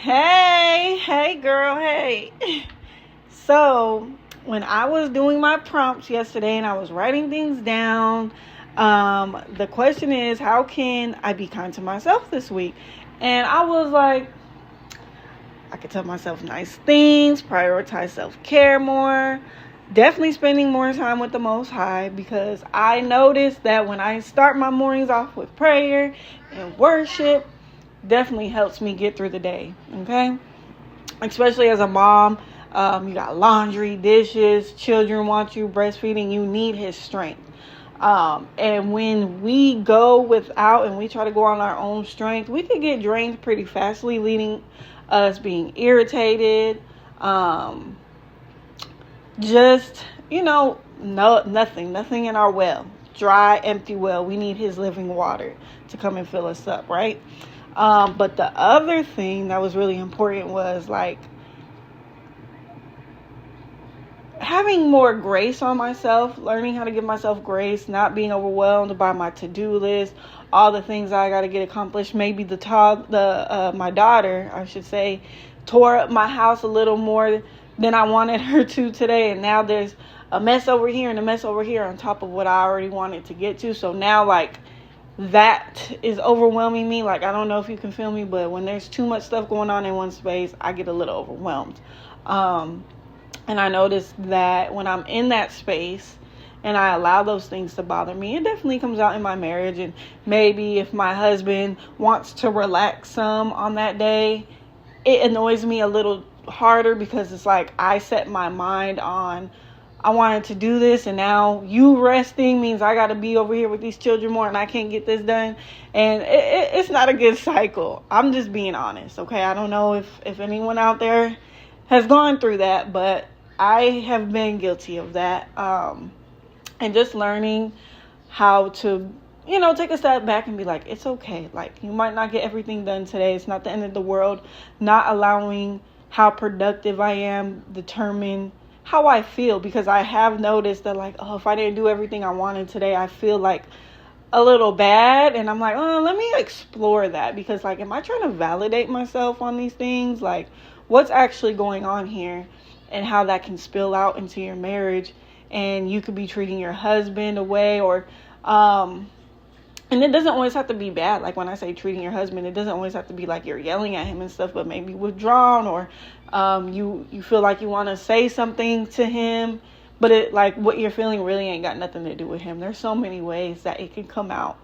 Hey, girl, hey. So, when I was doing my prompts yesterday and I was writing things down, the question is, how can I be kind to myself this week? And I was like, I could tell myself nice things, prioritize self-care more, definitely spending more time with the Most High, because I noticed that when I start my mornings off with prayer and worship, definitely helps me get through the day. Okay, especially as a mom, you got laundry, dishes, children want you, breastfeeding, you need his strength. And when we go without and we try to go on our own strength, we could get drained pretty fastly, leading us being irritated, just nothing in our well, dry, empty well. We need his living water to come and fill us up, right? But the other thing that was really important was like having more grace on myself, learning how to give myself grace, not being overwhelmed by my to-do list, all the things I got to get accomplished. Maybe my daughter, I should say, tore up my house a little more than I wanted her to today, and now there's a mess over here and a mess over here on top of what I already wanted to get to. So now, like, that is overwhelming me. Like, I don't know if you can feel me, but when there's too much stuff going on in one space, I get a little overwhelmed. And I noticed that when I'm in that space and I allow those things to bother me, it definitely comes out in my marriage. And maybe if my husband wants to relax some on that day, it annoys me a little harder, because it's like I set my mind on, I wanted to do this, and now you resting means I got to be over here with these children more and I can't get this done. And it's not a good cycle. I'm just being honest, okay? I don't know if anyone out there has gone through that, but I have been guilty of that. And just learning how to, take a step back and be like, it's okay. Like, you might not get everything done today. It's not the end of the world. Not allowing how productive I am determine how I feel, because I have noticed that, like, if I didn't do everything I wanted today, I feel like a little bad. And I'm like, let me explore that, because, like, am I trying to validate myself on these things? Like, what's actually going on here, and how that can spill out into your marriage. And you could be treating your husband away, or and it doesn't always have to be bad. Like, when I say treating your husband, it doesn't always have to be like you're yelling at him and stuff, but maybe withdrawn, or you feel like you want to say something to him, but it, like, what you're feeling really ain't got nothing to do with him. There's so many ways that it can come out.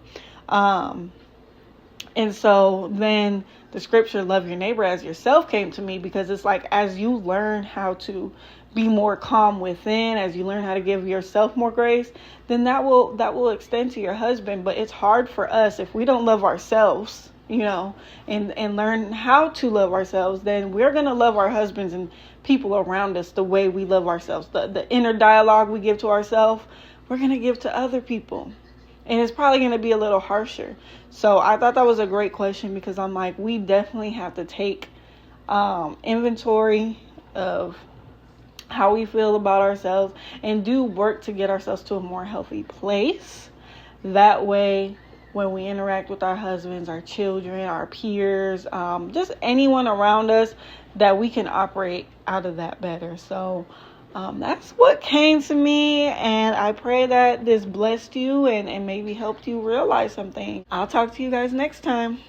And so then the scripture, love your neighbor as yourself, came to me, because it's like, as you learn how to be more calm within, as you learn how to give yourself more grace, then that will extend to your husband. But it's hard for us if we don't love ourselves, and learn how to love ourselves. Then we're going to love our husbands and people around us the way we love ourselves. The inner dialogue we give to ourselves, we're going to give to other people. And it's probably going to be a little harsher. So I thought that was a great question, because I'm like, we definitely have to take inventory of how we feel about ourselves and do work to get ourselves to a more healthy place. That way, when we interact with our husbands, our children, our peers, just anyone around us, that we can operate out of that better. So that's what came to me, and I pray that this blessed you and maybe helped you realize something. I'll talk to you guys next time.